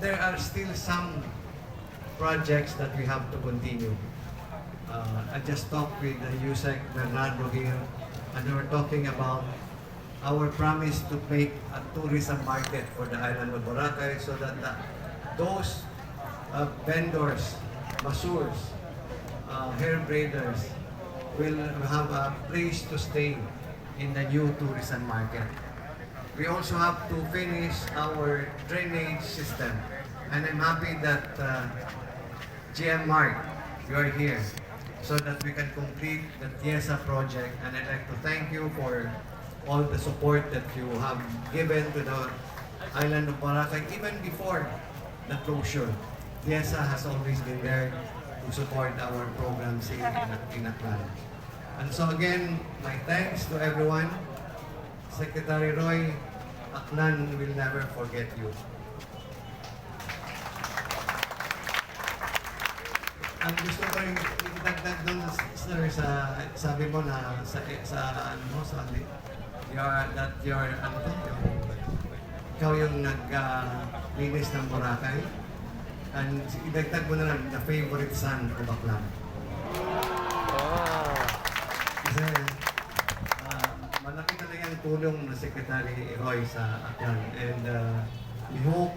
there are still some projects that we have to continue. I just talked with the USEC Bernardo here, and we were talking about our promise to make a tourism market for the island of Boracay so that those vendors, masseurs, hair braiders will have a place to stay in the new tourism market. We also have to finish our drainage system, and I'm happy that GM Mark, you are here so that we can complete the TIESA project, and I'd like to thank you for all the support that you have given to the island of Boracay even before the closure. TIESA has always been there to support our programs in Aklan. And so again, my thanks to everyone. Secretary Roy, Aklan will never forget you. Ang gusto ko rin idagdag doon, sir, sa sabi mo na ikaw yung nag-linis ng Boracay. And idagdag mo na lang, the favorite son of Aklan. Kasi malaki talaga ang tulong ng Secretary Roy sa Aklan. And we hope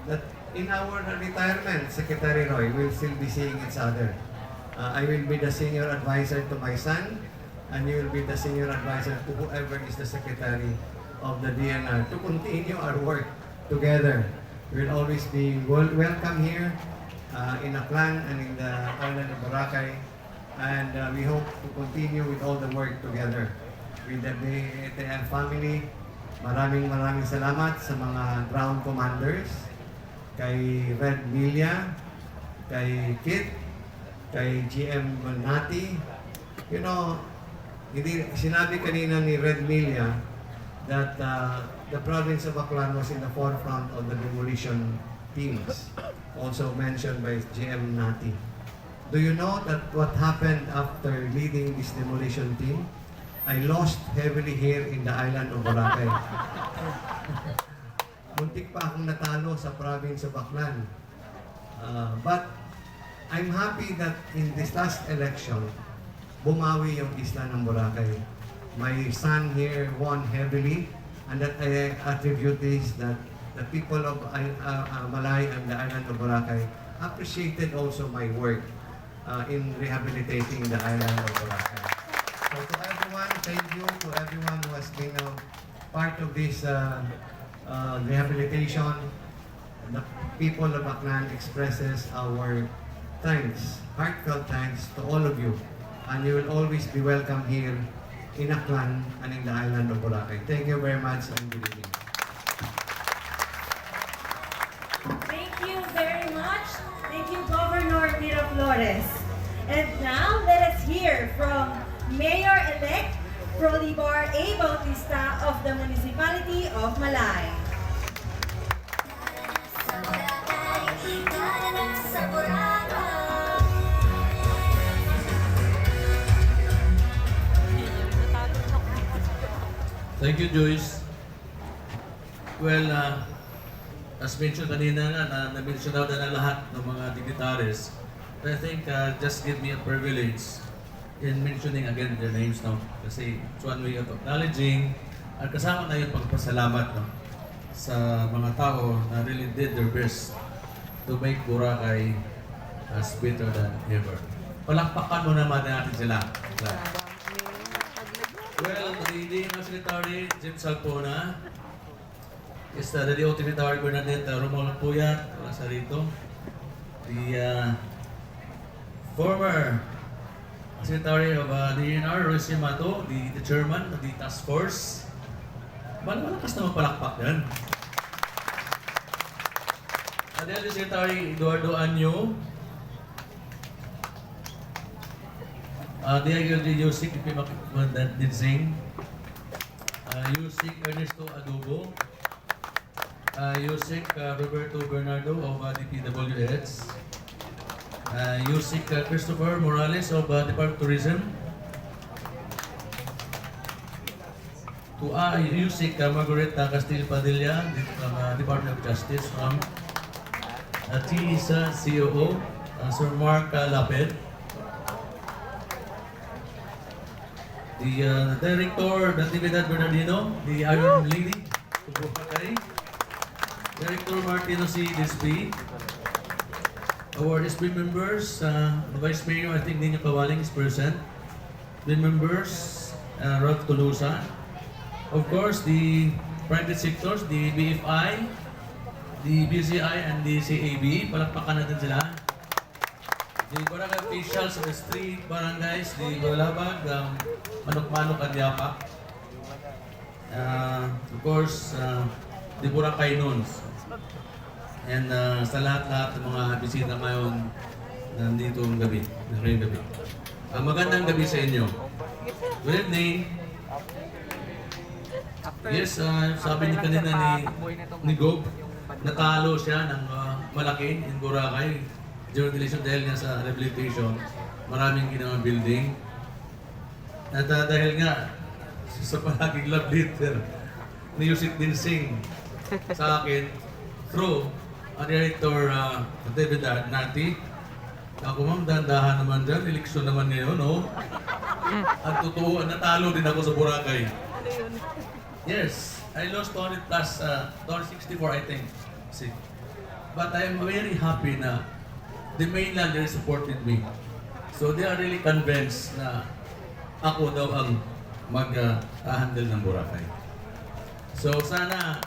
that in our retirement, Secretary Roy, we'll still be seeing each other. I will be the senior advisor to my son, and you will be the senior advisor to whoever is the Secretary of the DNR to continue our work together. We will always be welcome here in Aklan and in the island of Boracay, and we hope to continue with all the work together with the BTN family. Maraming salamat sa mga ground commanders, kay Red Milia, kay Kit, kay GM Nati. You know, sinabi kanina ni Red Milia that the province of Aklan was in the forefront of the demolition teams, also mentioned by GM Nati. Do you know that what happened after leading this demolition team? I lost heavily here in the island of Boracay. Muntik pa akong natalo sa province of Aklan. But I'm happy that in this last election, bumawi yung isla ng Boracay. My son here won heavily, and that I attribute this that the people of Malay and the island of Boracay appreciated also my work in rehabilitating the island of Boracay. So to everyone, thank you to everyone who has been a part of this rehabilitation. The people of Aklan expresses our thanks, heartfelt thanks to all of you. And you will always be welcome here in Aklan and in the island of Boracay. Thank you very much and good evening. Thank you very much. Thank you, Governor Miraflores. And now let us hear from Mayor-elect Prolibar A. Bautista of the Municipality of Malay. Thank you, Joyce. Well, as mentioned kanina nga, na-mention daw na lahat ng mga dignitaries. I think just give me a privilege in mentioning again their names now. Kasi it's one way of acknowledging at kasama na yung pagpasalamat no, sa mga tao na really did their best to make Boracay as better than ever. Palakpakan mo naman natin sila. Well, the DNR Secretary, Jim Salpona, is the DO Secretary Bernadette Romulo Puyat, wala sa rito. The former Secretary of DNR, Rosie Mato, the chairman of the task force. Malakas na magpalakpak yan. The Secretary Eduardo Anyo, Yusik Dinsing, Yusik Ernesto Adobo, Yusik Roberto Bernardo of DPWH, Yusik Christopher Morales of Department of Tourism, to Yusik Margaret Castillo Padilla from Department of Justice, TISA COO, Sir Mark Lapid. The Director Natividad Bernardino, the Iron Lady, Boracay. Director Martino C. Disby. Our SB members, the Vice Mayor, I think Nino Kawaling is present. The members, Ralph Tolosa. Of course, the private sectors, the BFI, the BCI, and the CAB. Palakpakan natin sila. The Boracay officials of the three barangays, the Balabag, Manok-Manok, and Yapak. Of course, the Boracay Nuns. And sa lahat-lahat ng mga bisita ngayon, nandito ang gabi, ngayong gabi. Magandang gabi sa inyo. Good evening. Yes, sabi ni kanina ni Gob, natalo siya ng malaki in Boracay. During the election dahil nga sa rehabilitation, maraming ginawang building. At dahil nga sa palaging love letter ni Yusik Din Singh sa akin, through Director David Nati, ako ma'am, dahan-dahan naman dyan, eleksyon naman ngayon, no? At totoo, natalo din ako sa Boracay. Yes, I lost 200 plus, 264 I think. See. But I'm very happy na the mainland really supported me. So they are really convinced na ako daw ang mag-handle ng Boracay. So sana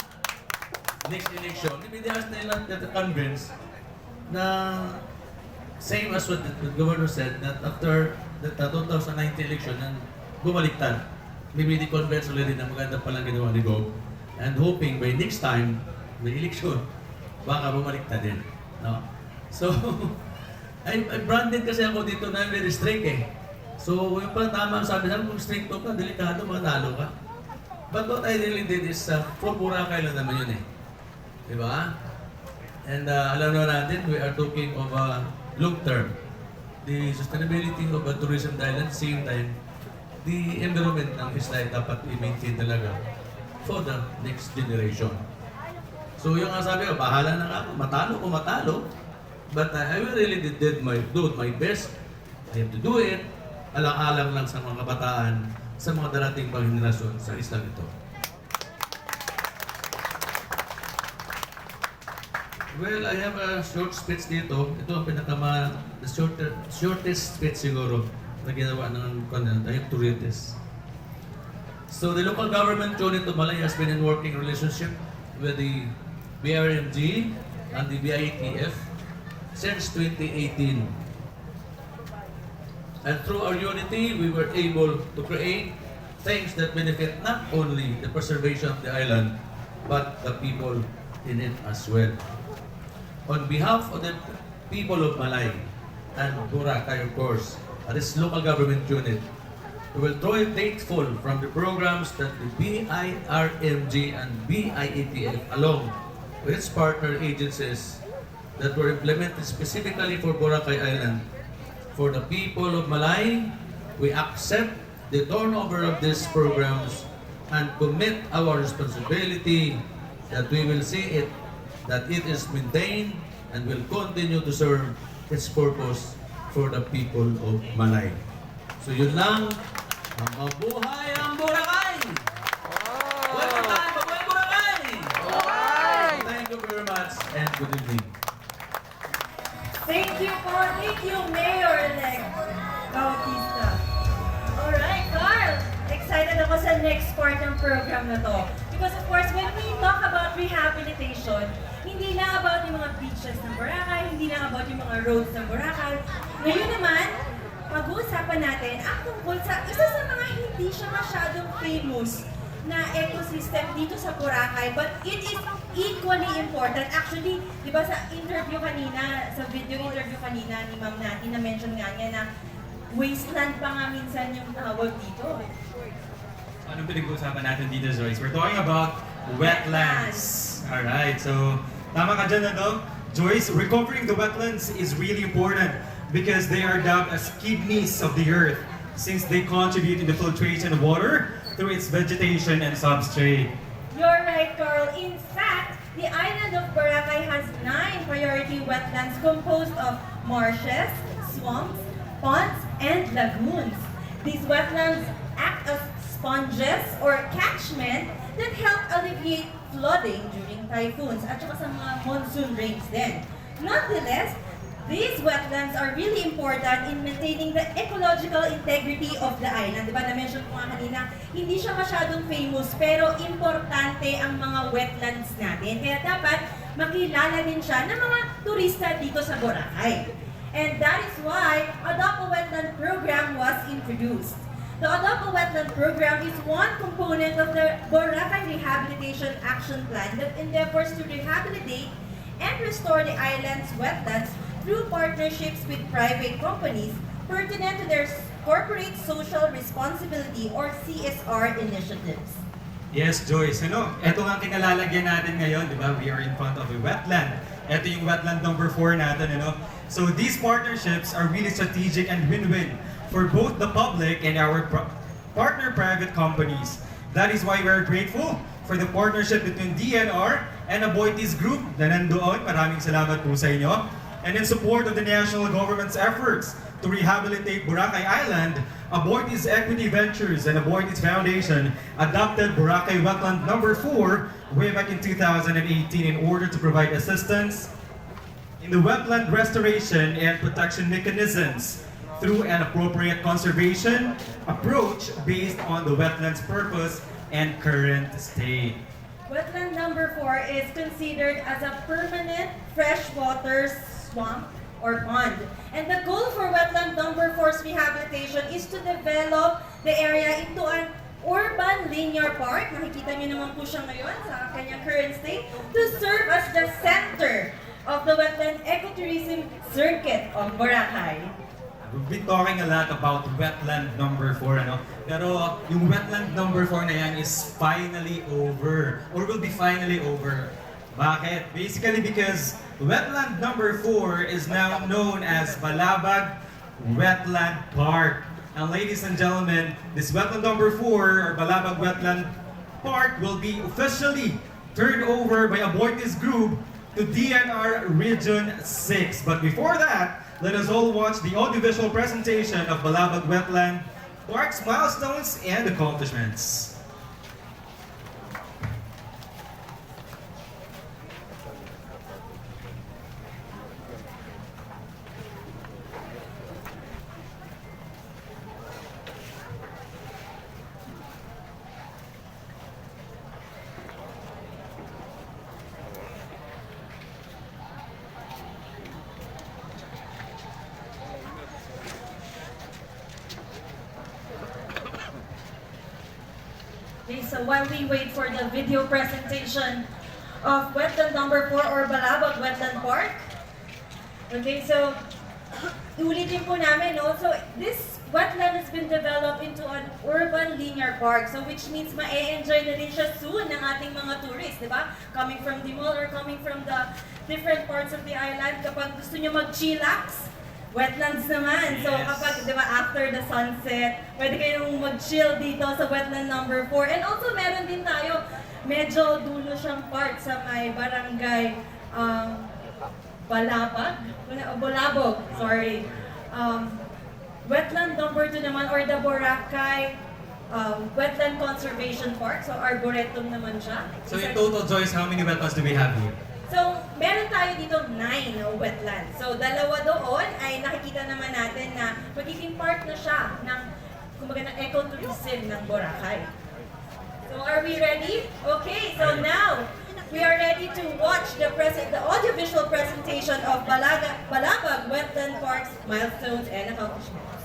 next election, maybe they are still not convinced na same as what the governor said, that after the 2019 election, bumaliktad. Maybe they convinced already na maganda palang ginawa ni Gob. And hoping by next time, may election, baka bumaliktad din. No? So, I branded kasi ako dito na very strict eh. So, yung pala tama ang sabi namin, kung strict ka, delikado, matalo ka. But what I really did is, from Boracay lang naman yun eh. Diba? And alam naman natin, we are talking of long term. The sustainability of a tourism island, same time, the environment ng isla dapat i-maintain talaga for the next generation. So yung sabi ko, bahala na ako, matalo ko matalo. But I really did my best. I have to do it. Alang-alang lang sa mga kabataan, sa mga darating pang henerasyon sa isla nito. Well, I have a short speech dito. Ito ang the shortest speech siguro na ginawa ng content. I have to read this. So the local government unit of Malay has been in working relationship with the BRMG and the BITF since 2018. And through our unity, we were able to create things that benefit not only the preservation of the island, but the people in it as well. On behalf of the people of Malay and Boracay, of course, this local government unit, we will draw a faithful from the programs that the BIRMG and BIETF, along with its partner agencies, that were implemented specifically for Boracay Island. For the people of Malay, we accept the turnover of these programs and commit our responsibility that we will see it, that it is maintained and will continue to serve its purpose for the people of Malay. So yun lang, mabuhay ang Boracay! One more time, mabuhay Boracay! Thank you very much and good evening. Thank you po. Thank you, Mayor-elect Bautista. Alright, Carl. Excited ako sa next part ng program na to. Because of course, when we talk about rehabilitation, hindi lang about yung mga beaches ng Boracay, hindi lang about yung mga roads ng Boracay. Ngayon naman, pag-uusapan natin ang tungkol sa isa sa mga hindi siya masyadong famous na ecosystem dito sa Boracay, but it is equally important. Actually, di ba sa interview kanina, sa video interview kanina ni Ma'am Nati, na-mention nga niya na wasteland pa nga minsan yung tawag dito. Anong pinag-uusapan natin dito, Joyce? We're talking about wetlands. Alright, so tama ka dyan na to. Joyce, recovering the wetlands is really important because they are dubbed as kidneys of the earth since they contribute in the filtration of water through its vegetation and substrate. You're right, Carl. In fact, the island of Boracay has 9 priority wetlands composed of marshes, swamps, ponds, and lagoons. These wetlands act as sponges or catchment that help alleviate flooding during typhoons at saka sa mga monsoon rains din. Nonetheless, these wetlands are really important in maintaining the ecological integrity of the island. Diba, na-mention ko nga kanina, hindi siya masyadong famous, pero importante ang mga wetlands natin. Kaya dapat makilala din siya ng mga turista dito sa Boracay. And that is why Adopt a Wetland program was introduced. The Adopt a Wetland program is one component of the Boracay Rehabilitation Action Plan that endeavors to rehabilitate and restore the island's wetlands through partnerships with private companies pertinent to their corporate social responsibility or CSR initiatives. Yes, Joyce. Ito nga kinalalagyan natin ngayon, di ba? We are in front of a wetland. Ito yung wetland number 4 natin, So these partnerships are really strategic and win-win for both the public and our partner private companies. That is why we are grateful for the partnership between DNR and Aboitiz Group na nandoon. Maraming salamat po sa inyo. And in support of the national government's efforts to rehabilitate Boracay Island, Aboitiz Equity Ventures and Aboitiz Foundation adopted Boracay Wetland number 4 way back in 2018 in order to provide assistance in the wetland restoration and protection mechanisms through an appropriate conservation approach based on the wetland's purpose and current state. Wetland number 4 is considered as a permanent freshwater swamp or pond. And the goal for wetland number 4's rehabilitation is to develop the area into an urban linear park. Nakikita niyo naman po siya ngayon sa kanyang current state to serve as the center of the wetland ecotourism circuit of Boracay. We've been talking a lot about wetland number 4, Pero yung wetland number 4 na yan is finally over, or will be finally over. Bakit? Basically because wetland number 4 is now known as Balabag Wetland Park. And ladies and gentlemen, this wetland number 4, or Balabag Wetland Park, will be officially turned over by Aboitiz Group to DNR Region 6. But before that, let us all watch the audiovisual presentation of Balabag Wetland Park's milestones and accomplishments. Okay, so while we wait for the video presentation of wetland number 4 or Balabag Wetland Park, okay, so ulitin po namin, no? So this wetland has been developed into an urban linear park, so which means ma-enjoy na rin siya soon ng ating mga tourists, di ba? Coming from the mall or coming from the different parts of the island, kapag gusto nyo mag-chillax, wetlands naman. So kapag, di ba, after the sunset, pwede kayong mag-chill dito sa wetland number 4. And also meron din tayo, medyo dulo siyang part sa may barangay Balabog, sorry. Wetland number 2 naman, or the Boracay Wetland Conservation Park. So arboretum naman siya. So in total, Joyce, how many wetlands do we have here? So, meron tayo dito 9 wetlands. So, dalawa doon ay nakikita naman natin na magiging part na siya ng, kumbaga, ng ecotourism ng Boracay. So, are we ready? Okay, so now, we are ready to watch the audiovisual presentation of Balabag Wetland Park's milestones and accomplishments.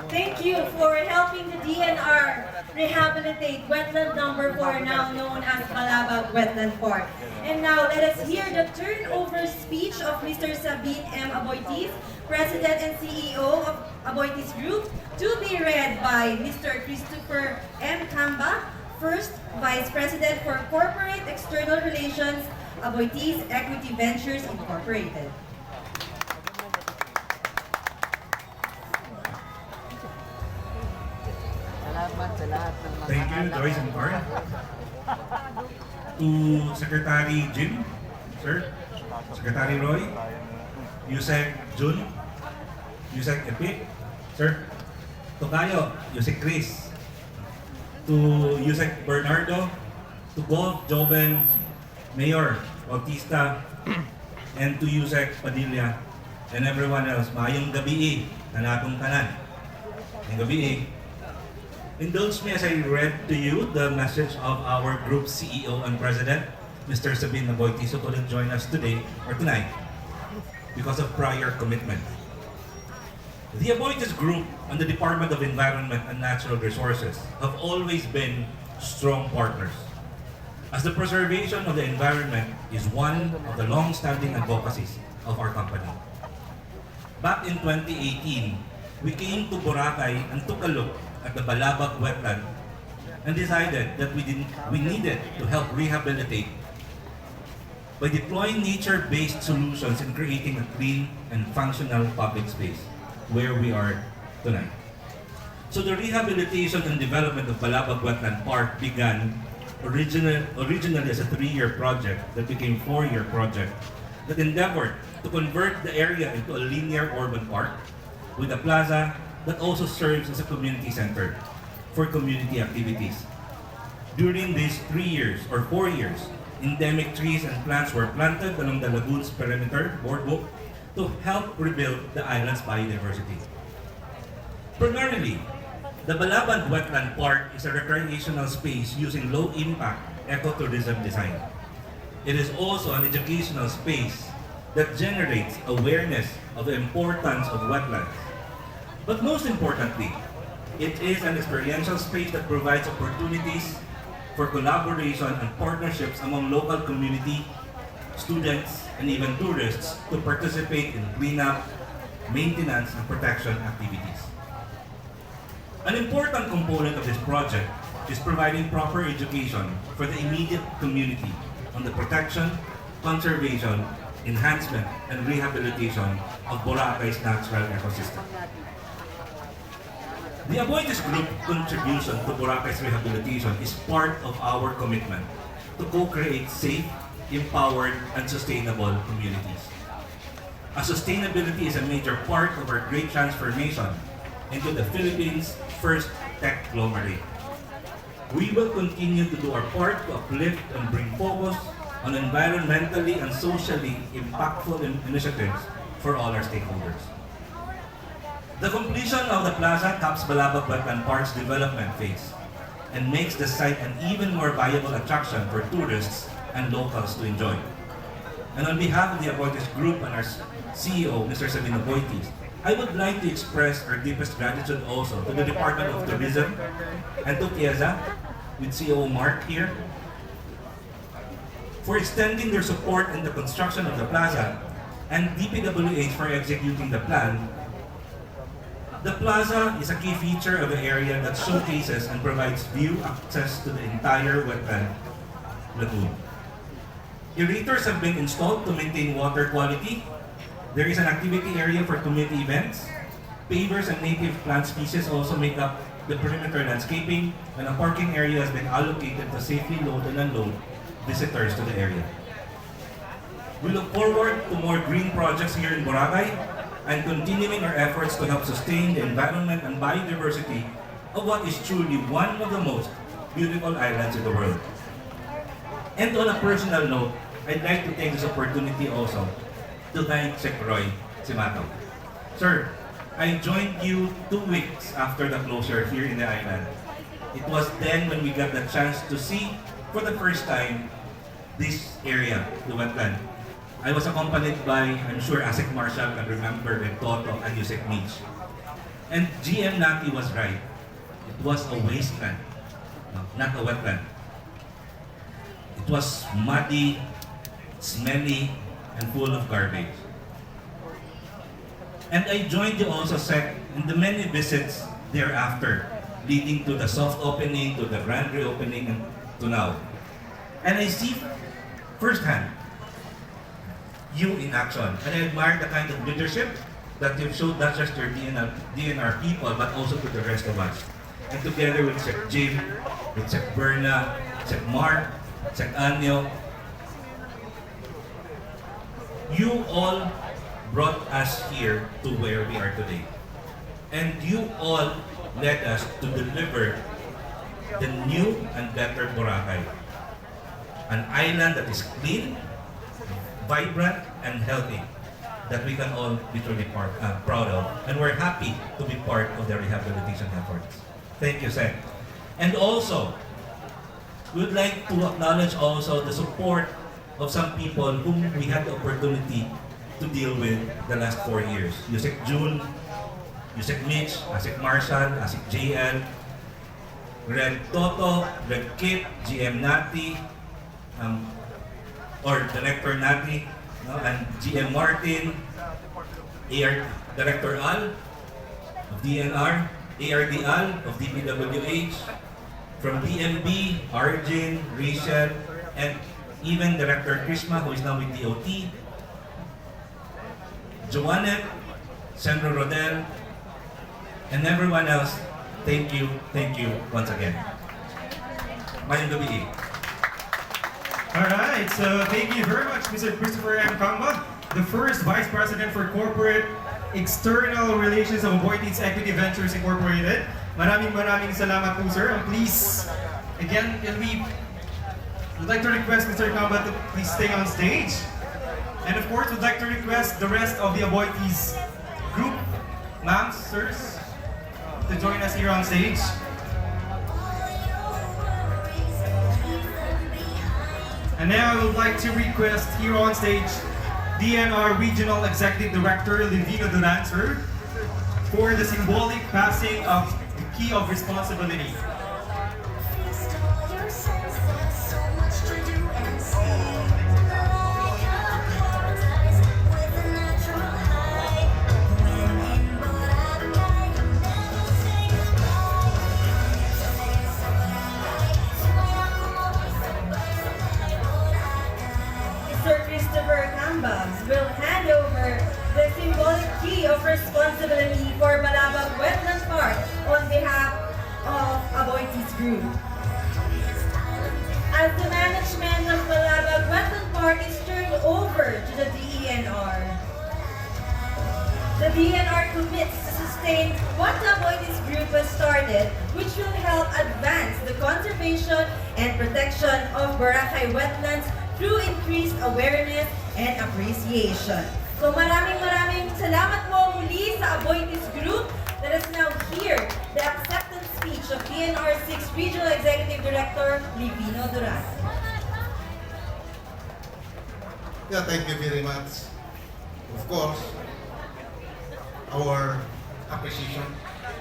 Thank you for helping the DNR rehabilitate wetland number 4, now known as Balabag Wetland Port. And now let us hear the turnover speech of Mr. Sabin M. Aboitis, President and CEO of Aboitis Group, to be read by Mr. Christopher M. Kamba, First Vice President for Corporate External Relations, Aboitis Equity Ventures Incorporated. Thank you, Joyce and Carl. To Secretary Jim, sir, Secretary Roy, Yusek Jun, Yusek Epic, sir, Tokayo, Yusek Chris, to Yusek Bernardo, to Golf Joven, Mayor Bautista, and to Yusek Padilla, and everyone else, maayong gabi na natong tanan. Maayong gabi. Indulge me as I read to you the message of our group CEO and President, Mr. Sabin Aboitis, who couldn't join us today or tonight because of prior commitment. The Aboitis Group and the Department of Environment and Natural Resources have always been strong partners, as the preservation of the environment is one of the long-standing advocacies of our company. Back in 2018, we came to Boracay and took a look at the Balabag Wetland and decided that we needed to help rehabilitate by deploying nature-based solutions in creating a clean and functional public space where we are tonight. So the rehabilitation and development of Balabag Wetland Park began originally as a 3-year project that became a 4-year project that endeavored to convert the area into a linear urban park with a plaza that also serves as a community center for community activities. During these 3 years or 4 years, endemic trees and plants were planted along the lagoon's perimeter boardwalk to help rebuild the island's biodiversity. Primarily, the Balabag Wetland Park is a recreational space using low-impact ecotourism design. It is also an educational space that generates awareness of the importance of wetlands. But most importantly, it is an experiential space that provides opportunities for collaboration and partnerships among local community, students, and even tourists to participate in cleanup, maintenance, and protection activities. An important component of this project is providing proper education for the immediate community on the protection, conservation, enhancement, and rehabilitation of Boracay's natural ecosystem. The Aboitis Group contribution to Boracay's rehabilitation is part of our commitment to co-create safe, empowered, and sustainable communities. As sustainability is a major part of our great transformation into the Philippines' first tech conglomerate. We will continue to do our part to uplift and bring focus on environmentally and socially impactful initiatives for all our stakeholders. The completion of the plaza caps Balabag Wetland Park's development phase and makes the site an even more viable attraction for tourists and locals to enjoy. And on behalf of the Aboitis Group and our CEO, Mr. Sabin Aboitis, I would like to express our deepest gratitude also to the Department of Tourism and to TIEZA, with CEO Mark here, for extending their support in the construction of the plaza, and DPWH for executing the plan. The plaza is a key feature of the area that showcases and provides view access to the entire wetland lagoon. Aerators have been installed to maintain water quality. There is an activity area for community events. Pavers and native plant species also make up the perimeter landscaping, and a parking area has been allocated to safely load and unload visitors to the area. We look forward to more green projects here in Boracay and continuing our efforts to help sustain the environment and biodiversity of what is truly one of the most beautiful islands in the world. And on a personal note, I'd like to take this opportunity also to thank Sec Roy Simato. Sir, I joined you 2 weeks after the closure here in the island. It was then when we got the chance to see for the first time this area, the wetland. I was accompanied by, I'm sure Asik Marshall can remember, with Toto and Yusek Mitch. And GM Nati was right. It was a wasteland, no, not a wetland. It was muddy, smelly, and full of garbage. And I joined you also, Sec, in the many visits thereafter, leading to the soft opening, to the grand reopening, and to now. And I see firsthand you in action. And I admire the kind of leadership that you've showed not just to your DNR people, but also to the rest of us. And together with Sec Jim, with Sec Berna, Sec Mark, Sec Anyo, you all brought us here to where we are today. And you all led us to deliver the new and better Boracay. An island that is clean, vibrant, and healthy, that we can all be truly proud of. And we're happy to be part of the rehabilitation efforts. Thank you, Sec. And also, we would like to acknowledge also the support of some people whom we had the opportunity to deal with the last 4 years. Yusek June, Yusek Mitch, Asik Marshall, Asik JL, Red Toto, Red Kit, GM Nati, or Director Nati, no, and GM Martin, AR Director Al of DNR, ARD Al of DPWH, from DMB, Arjun, Rachel, and even Director Krishma, who is now with DOT, Joannet, Sandro Rodel, and everyone else, thank you once again. Mayong gabi. Alright, so thank you very much, Mr. Christopher M. Kamba, the first Vice President for Corporate External Relations of Aboitiz Equity Ventures Incorporated. Maraming salamat po, sir. And please, again, we'd like to request Mr. Kamba to please stay on stage. And of course, we'd like to request the rest of the Aboitiz group, ma'ams, sirs, to join us here on stage. And now I would like to request here on stage DNR Regional Executive Director Livino Duran, sir, for the symbolic passing of the key of responsibility. Will hand over the symbolic key of responsibility for Balabag Wetland Park on behalf of Aboitiz Group. As the management of Balabag Wetland Park is turned over to the DENR, the DENR commits to sustain what the Aboitiz Group has started, which will help advance the conservation and protection of Boracay wetlands through increased awareness and appreciation. So maraming salamat po muli sa Aboitiz Group. Let us now hear the acceptance speech of DNR 6 Regional Executive Director Livino Duran. Yeah, thank you very much. Of course, our appreciation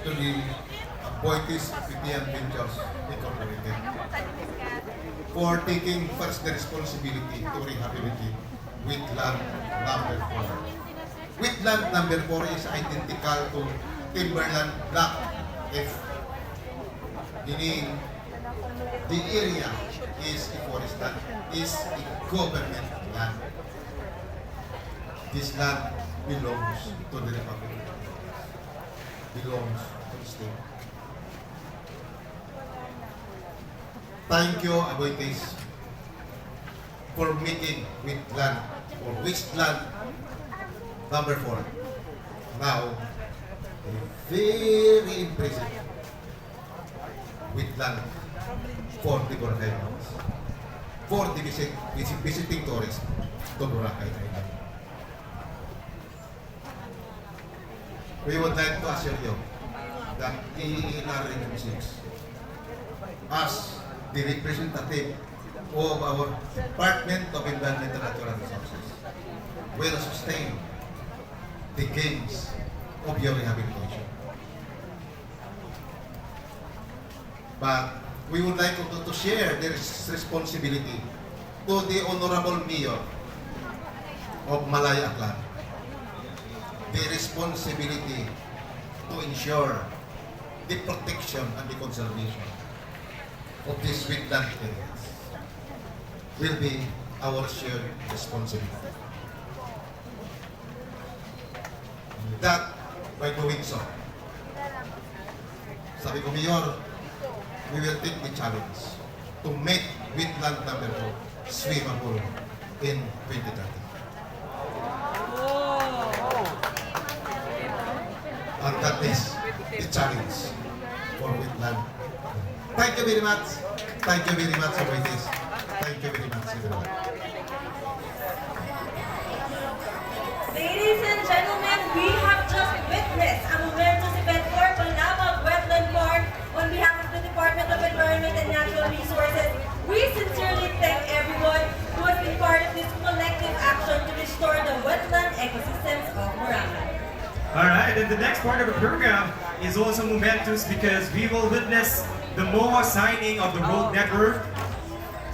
to the Aboitiz Ventures Incorporated for taking first the responsibility to rehabilitate Wetland number 4. Wetland number 4 is identical to Timberland Block F, meaning the area is a forest land, is a government land. This land belongs to the Republic, belongs to the state. Thank you, Aboitiz, for making wetland or wasteland number 4 now a very impressive wetland for the Boracay Islands, for the visiting tourists to Boracay Island. We would like to assure you that DENR Region 6, as the representative of our Department of Environmental and Natural Resources, will sustain the gains of your rehabilitation. But we would like also to share the responsibility to the Honorable Mayor of Malay, Aklan. The responsibility to ensure the protection and the conservation of these wetland areas will be our shared responsibility. That, by doing so, sabi ko, Mayor, we will take the challenge to make wetland number 4 swimmable in 2030. And that is the challenge for wetland. Thank you very much. Thank you very much for this. Thank you very much, everyone. Ladies and gentlemen, we have just witnessed a momentous event for Balabag Wetland Park. On behalf of the Department of Environment and Natural Resources, we sincerely thank everyone who has been part of this collective action to restore the wetland ecosystems of Boracay. Alright, and the next part of the program is also momentous because we will witness the MOA signing of the road network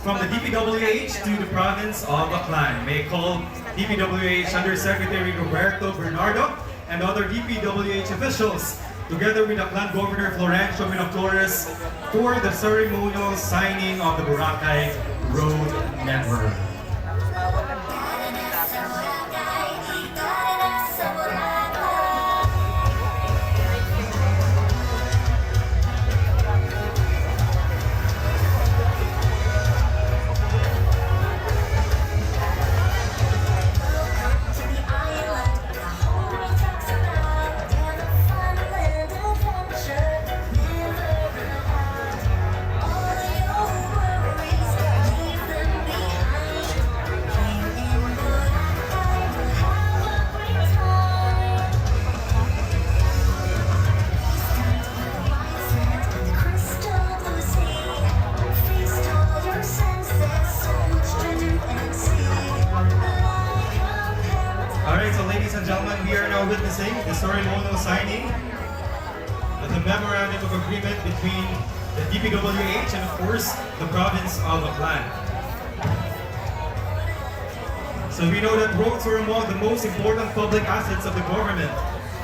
from the DPWH to the province of Aklan. May I call DPWH Undersecretary Roberto Bernardo and other DPWH officials together with Aklan Governor Florencio Miraflores for the ceremonial signing of the Boracay Road Network. Ladies and gentlemen, we are now witnessing the ceremonial signing of the memorandum of agreement between the DPWH and of course the province of Aklan. So we know that roads are among the most important public assets of the government.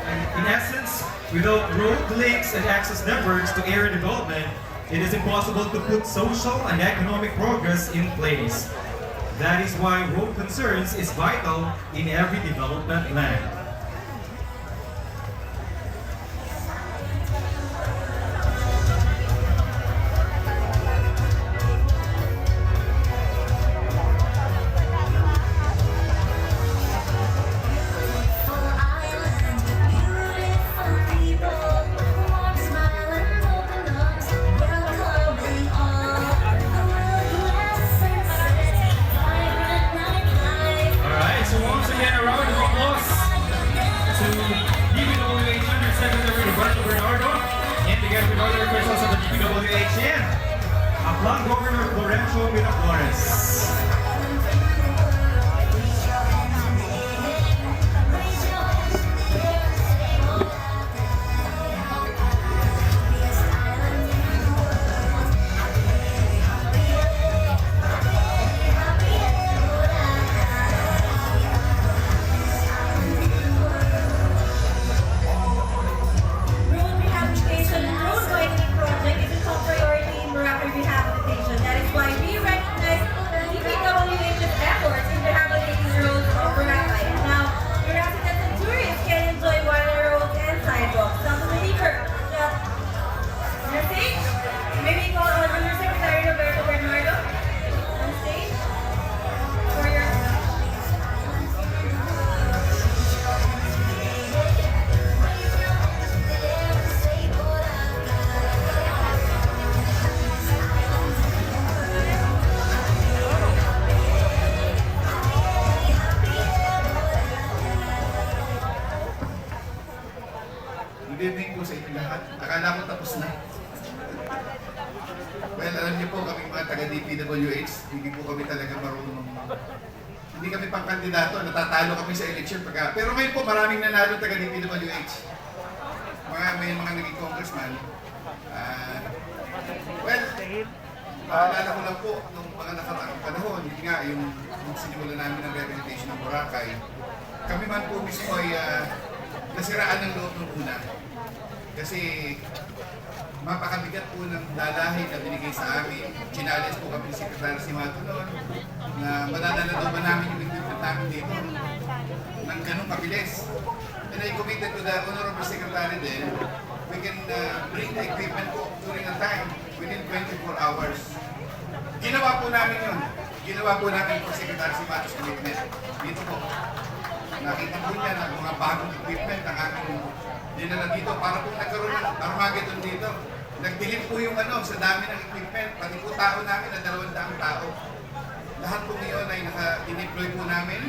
And in essence, without road links and access networks to area development, it is impossible to put social and economic progress in place. That is why road concerns is vital in every development plan. Aklan Governor Florencio Miraflores. That is why we recognize DPWH's efforts in rehabilitating roads of Boracay. And now, the residents and tourists can enjoy wider roads and sidewalks. Now, to deliver the message, may we call on Undersecretary Roberto Bernardo on stage for your Good evening po sa inyo lahat. Akala ko tapos na. Well, alam niyo po, kaming mga taga-DPWH, hindi po kami talaga marunong. Hindi kami pang kandidato, natatalo kami sa election. Pero ngayon po, maraming nanalo taga-DPWH. May mga naging congressman. Maalala ko lang po, nung mga nakaraang panahon, yun nga, yung sinimula namin ng rehabilitation ng Boracay, kami man po mismo ay nasiraan ng loob ng una. Kasi mapakabigat po ng dalahin na binigay sa amin. Chinalis po kami ni Secretary Simato noon na madadala daw ba namin yung equipment namin dito ng ganong kabilis. And I committed to the Honorable Secretary din, we can bring the equipment po during the time, within 24 hours. Ginawa po namin yun. Ginawa po namin po Secretary Simato's commitment. Dito po. Nakita po niya na mga bagong equipment ang aming dinala dito para po nagkaroon ng Armageddon dito. Nagdilim po yung sa dami ng equipment, pati po tao namin na 200 tao. Lahat po ngayon ay naka-deploy po namin.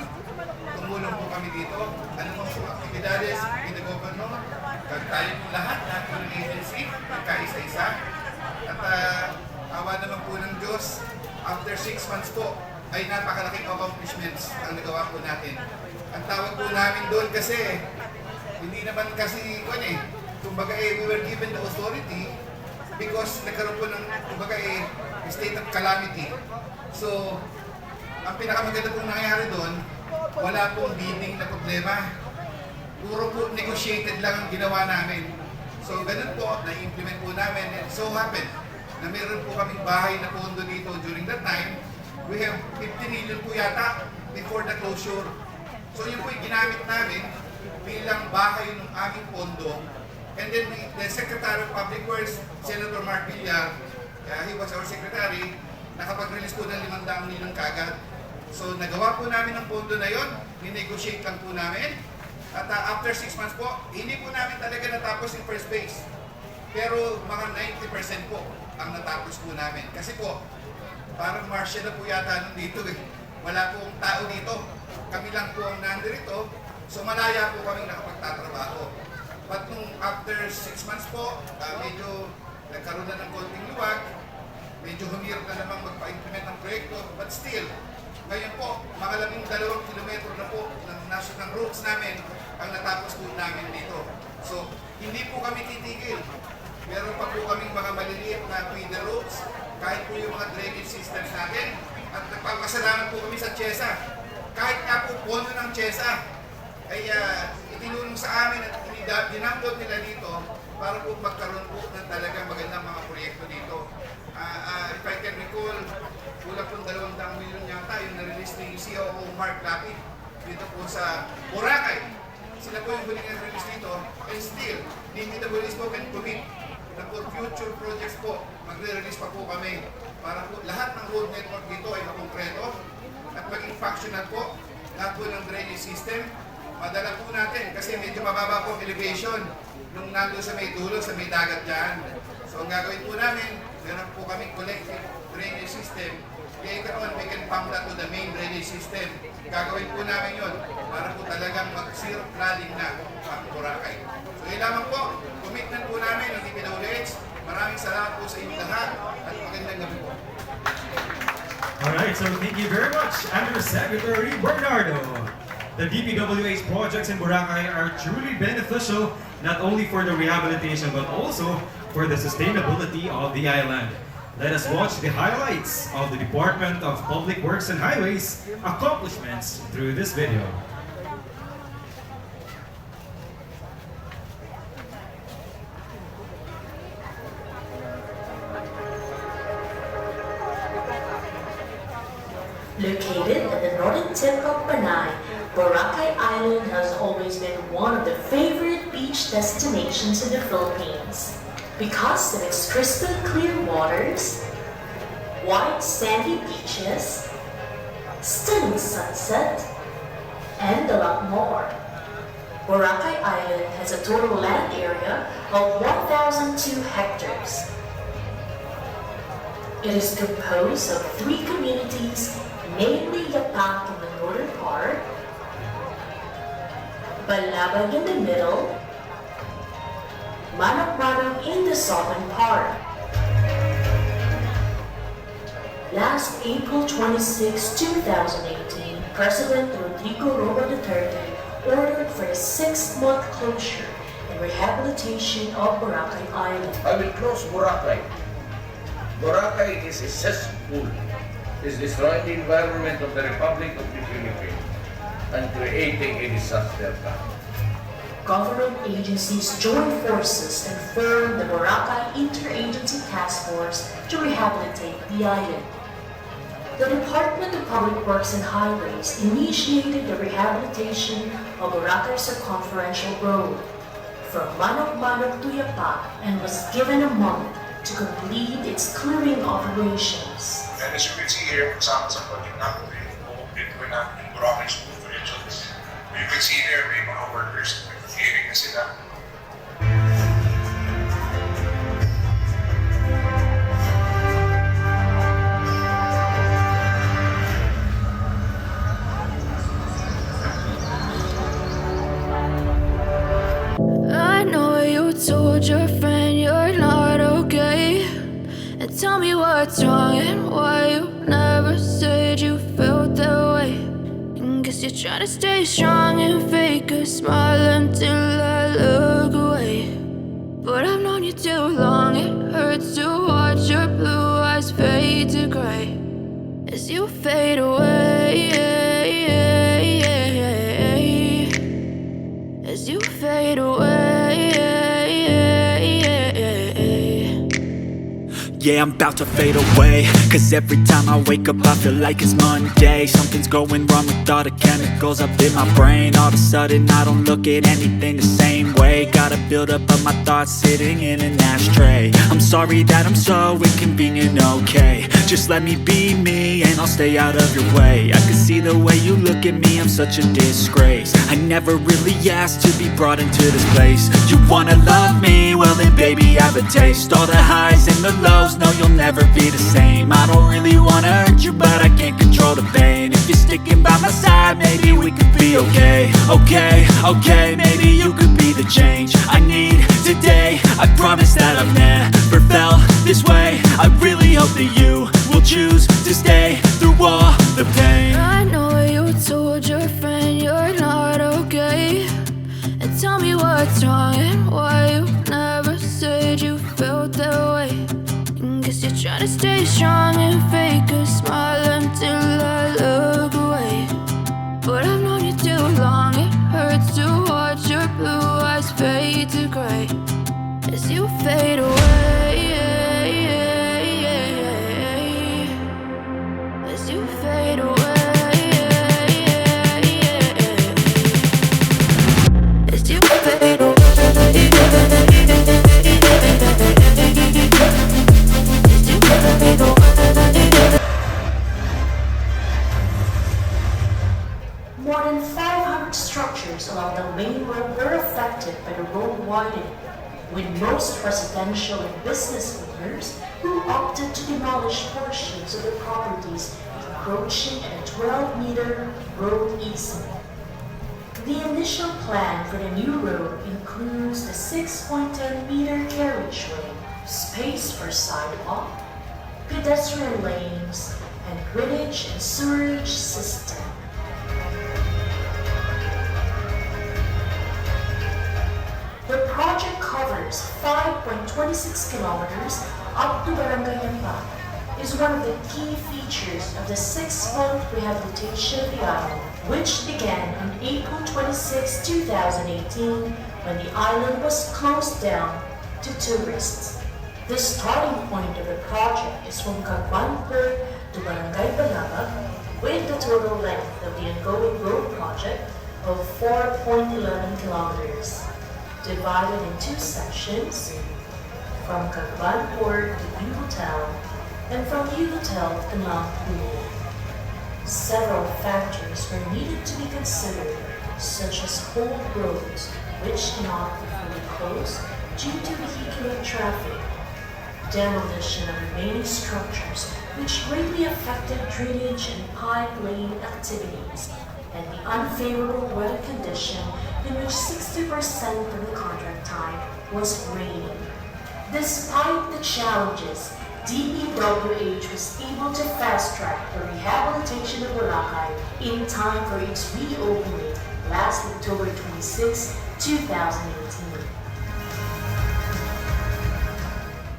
Tumulong po kami dito. Ano mga po aktibidades, pinag-governor, tayo po lahat ng agency, nagkaisa-isa. At awa naman po ng Diyos, after 6 months po, ay napakalaking accomplishments ang nagawa po natin. Ang tawag po namin doon kasi, hindi naman kasi, kumbaga we were given the authority because nagkaroon po ng, kumbaga state of calamity. So, ang pinakamaganda pong nangyayari doon, wala pong bidding na problema. Puro po negotiated lang ang ginawa namin. So, ganun po, na-implement po namin. And so happened na meron po kaming bahay na pondo dito during that time. We have 50 million po yata before the closure. So, yun po yung ginamit namin bilang bahay ng aming pondo. And then the Secretary of Public Works, Senator Mark Villar, he was our secretary, nakapag-release po ng 500 million kagad. So nagawa po namin ang pondo na yon, ninegotiate lang po namin. At after 6 months po, hindi po namin talaga natapos yung first phase. Pero mga 90% po ang natapos po namin. Kasi po, parang martial na po yata nung dito Wala pong tao dito. Kami lang po ang nandito. So malaya po kami nakapagtatrabaho. But nung after 6 months po, medyo nagkaroon na ng konting luwag, medyo humirap na namang magpa-implement ng proyekto, but still, ngayon po, mga 12 kilometro na po ng national roads namin ang natapos po namin dito. So, hindi po kami titigil. Meron pa po kaming mga maliliit na feeder roads, kahit po yung mga drainage systems natin, at nagpapasalamat po kami sa CHESA. Kahit nga po pondo ng CHESA, ay itinulong sa amin at dinambot nila dito para po magkaroon po ng talagang magandang mga proyekto dito. If I can recall, kulang po 200 milyon yata yung na-release ni COO Mark Lapid dito po sa Boracay. Sila po yung huling na-release dito. And still, DPWs po can commit na for future projects po, magre-release pa po kami para po lahat ng road network dito ay makonkreto at maging functional po lahat po ng drainage system. Madala po natin kasi medyo mababa po elevation nung nandun sa may dulo, sa may dagat dyan. So ang gagawin po namin, meron po kaming collective drainage system. Later on, we can pump that to the main drainage system. Gagawin po namin yun para po talagang mag-zero flooding na ang Boracay. So yun lamang po, commitment po namin ng DPWH. Maraming salamat po sa inyo lahat at magandang gabi po. Alright, so thank you very much, Undersecretary Bernardo. The DPWH projects in Boracay are truly beneficial not only for the rehabilitation but also for the sustainability of the island. Let us watch the highlights of the Department of Public Works and Highways accomplishments through this video. Located at the northern tip of Panay, Boracay Island has always been one of the favorite beach destinations in the Philippines because of its crystal clear waters, white sandy beaches, stunning sunset, and a lot more. Boracay Island has a total land area of 1,002 hectares. It is composed of 3 communities, namely Yapang in the northern part, Balabag in the middle, Manok in the southern part. Last April 26, 2018, President Rodrigo Roa Duterte ordered for a 6-month closure and rehabilitation of Boracay Island. I will close Boracay Boracay is a cesspool, is destroying the environment of the Republic of the Philippines and creating a disaster camp. Government agencies joined forces and formed the Boracay Interagency Task Force to rehabilitate the island. The Department of Public Works and Highways initiated the rehabilitation of Boracay Circumferential Road from Manok-Manok to Yapak and was given a month to complete its clearing operations. And as you can see here, kasama sa project natin, gagawin natin yung Boracay School for Agents. You can see there, may mga workers, nag-clearing na sila. I know you told your friend you're not okay, and tell me what's wrong and why you never said you felt that way. And guess you're trying to stay strong and fake a smile until I look away. But I've known you too long, it hurts to watch your blue eyes fade to gray as you fade away. As you fade away. Yeah, I'm about to fade away, cause every time I wake up I feel like it's Monday. Something's going wrong with all the chemicals up in my brain. All of a sudden I don't look at anything the same way. Got a buildup of my thoughts sitting in an ashtray. I'm sorry that I'm so inconvenient, okay. Just let me be me and I'll stay out of your way. I can see the way you look at me, I'm such a disgrace. I never really asked to be brought into this place. You wanna love me? Well then baby have a taste. All the highs and the lows, no you'll never be the same. I don't really wanna hurt you but I can't control the pain. If you're sticking by my side maybe we could be okay. Okay, maybe you could be the change I need today. I promise that I've never felt this way. I really hope that you will choose to stay through all the pain. I know you told your friend you're not okay, and tell me what's wrong and why you never said you felt that way. And guess you're trying to stay strong and fake a smile until I look away. But I've known you too long, it hurts to watch your blue eyes fade to gray as you fade away. As you fade away. As you fade away. More than 500 structures along the main road were affected by the road widening, with most residential and business owners who opted to demolish portions of their properties encroaching at a 12-meter road easement. The initial plan for the new road includes a 6.10-meter carriageway, space for sidewalk, pedestrian lanes, and drainage and sewerage system. The project covers 5.26 kilometers up to Barangay Yapak, is one of the key features of the 6-month rehabilitation of the island, which began on April 26, 2018, when the island was closed down to tourists. The starting point of the project is from Aklan to Barangay Balabag, with the total length of the ongoing road project of 4.11 kilometers. Divided in two sections, from Caticlan Port to U Hotel, and from U Hotel to Mount Pool. Several factors were needed to be considered, such as whole roads, which cannot be fully closed due to vehicular traffic, demolition of remaining structures, which greatly affected drainage and pipe laying activities, and the unfavorable weather condition in which 60% of the contract time was raining. Despite the challenges, DPWH was able to fast-track the rehabilitation of Boracay in time for its reopening last October 26, 2018.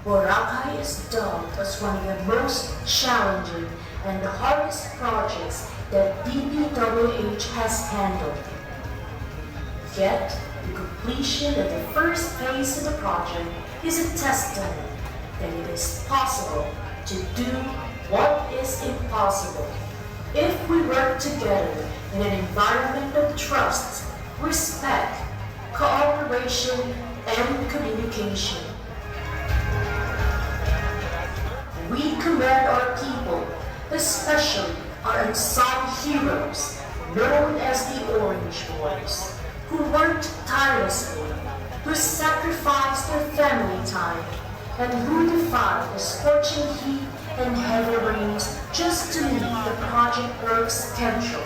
Boracay is dubbed as one of the most challenging and the hardest projects that DPWH has handled. Yet, the completion of the first phase of the project is a testament that it is possible to do what is impossible if we work together in an environment of trust, respect, cooperation, and communication. We commend our people, especially our unsung heroes, known as the Orange Boys, who worked tirelessly, who sacrificed their family time, and who defied the scorching heat and heavy rains just to meet the project work's schedule.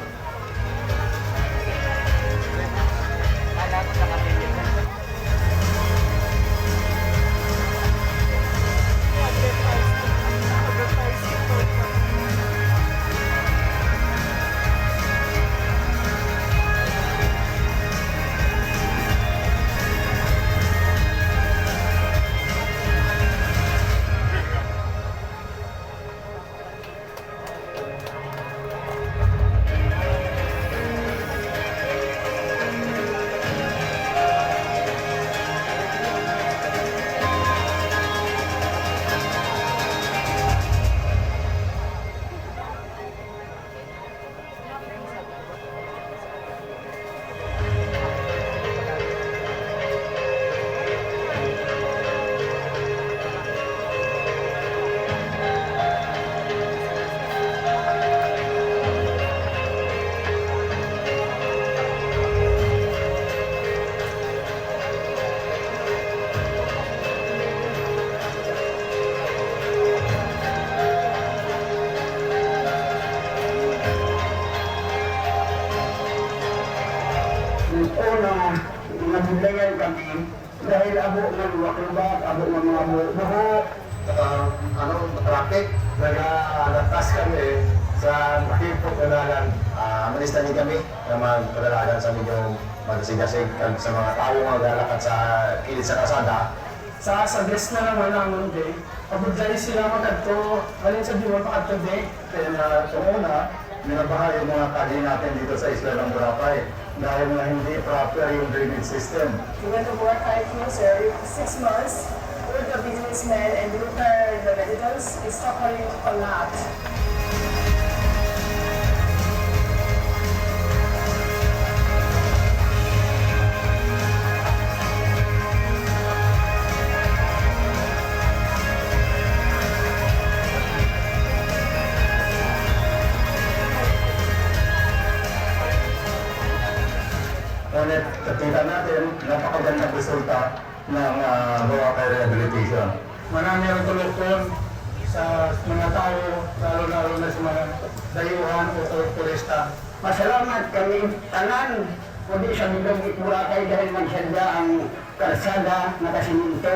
nagbilayan kami dahil abo ng wakibat, abo ng mga buho, traffic, nag-alatas kami sa nakipot na nalan. Malista din kami na magpadalagan sa medyo magsigasig sa mga tao nga maglalakad sa kilid sa kasada. Sa best na naman naman day, abot dahil sila magkadto, alin sa diwa pakadto day, kaya sa una, minabahay yung mga kadi natin dito sa isla ng Boracay dahil na hindi proper yung drainage system. We went to Boracay closer 6 months with the businessmen and looked at the residents. It's suffering a lot. Ngunit nakita natin, napakagandang resulta ng Boracay Rehabilitation. Marami ang tulong sa mga tao, lalo-lalo na sa mga dayuhan o turista. Masalamat kami tanan, kundi sa bilog Boracay dahil magsadya ang karsada na kasiminto.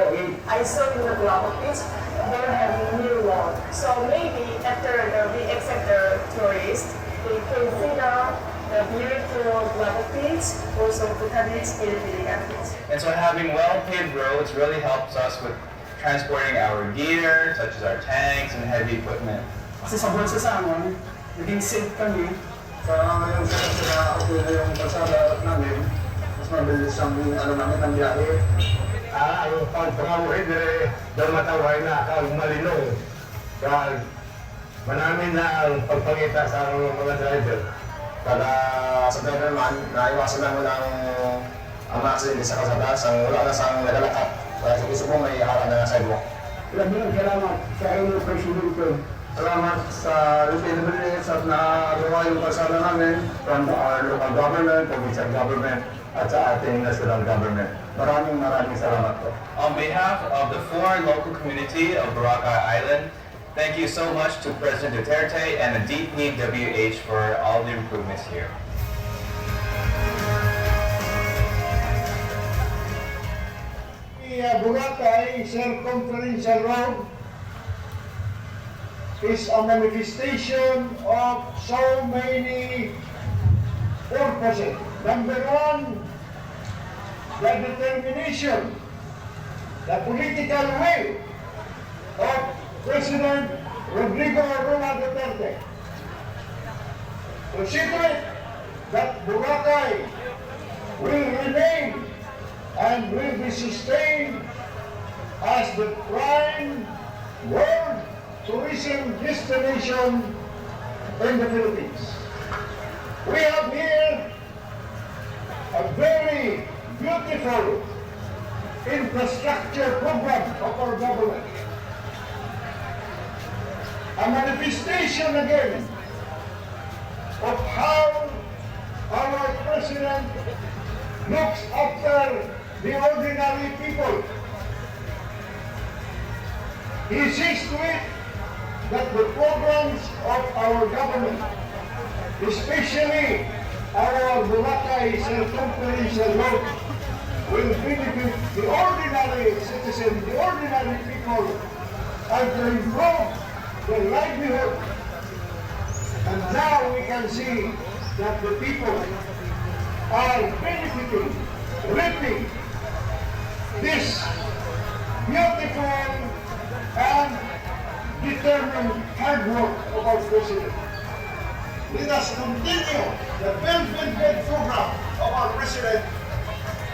I saw in the Galapagos, they're having new law. So maybe after we accept the tourists, they can see the beautiful Galapagos, also Bhutanese countries. And so having well-paved roads really helps us with transporting our gear, such as our tanks and heavy equipment. Kasi sa bulsa sa amin, naging safe kami. Sa ngayon sa okay na yung pasada namin, mas mabilis ang namin ang biyahe. Ang pagpangamuhin daw mataway na kang malinong. Dahil manamin na ang pagpangita sa mga driver. Kada sa driver naman, naiwasan naman ang accident sa kasada, wala na sa nagalakat. Kaya gusto mo may harap na sidewalk. Labing salamat sa inyo, Presidente. Salamat sa responsibilities at nagawa yung kasada namin from our local government, provincial government, at sa ating national government. Maraming salamat po. On behalf of the foreign local community of Boracay Island, thank you so much to President Duterte and the DPWH for all the improvements here. The Boracay Circumferential Road is a manifestation of so many purposes. Number one, the determination, the political will of President Rodrigo Roa Duterte. Consider that Boracay will remain and will be sustained as the prime world tourism destination in the Philippines. We have here a very beautiful infrastructure program of our government. A manifestation again of how our president looks after the ordinary people. He sees to it that the programs of our government, especially our Boracay circumferential road, will benefit the ordinary citizen, the ordinary people, and to improve their livelihood. And now we can see that the people are benefiting, reaping this beautiful and determined hard work of our president. Let us continue the well-funded program of our president,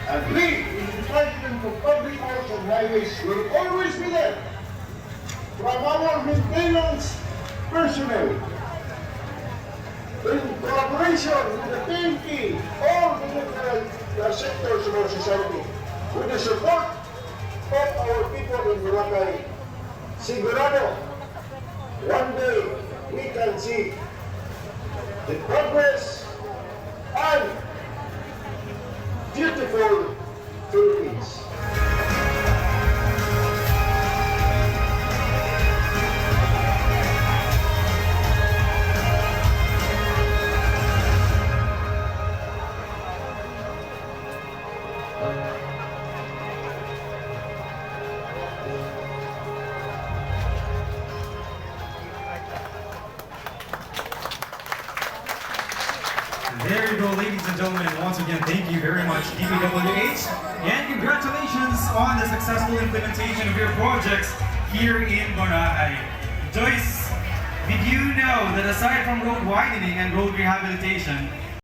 and we, in the Department of Public Works and Highways, will always be there. From our maintenance personnel, in collaboration with the PNP, all the different sectors of our society, with the support of our people in Boracay, sigurado, one day we can see the progress and beautiful Philippines. There you go, ladies and gentlemen. Once again, thank you very much, DPWH, and congratulations on the successful implementation of your projects here in Boracay. Joyce, did you know that aside from road widening and road rehabilitation,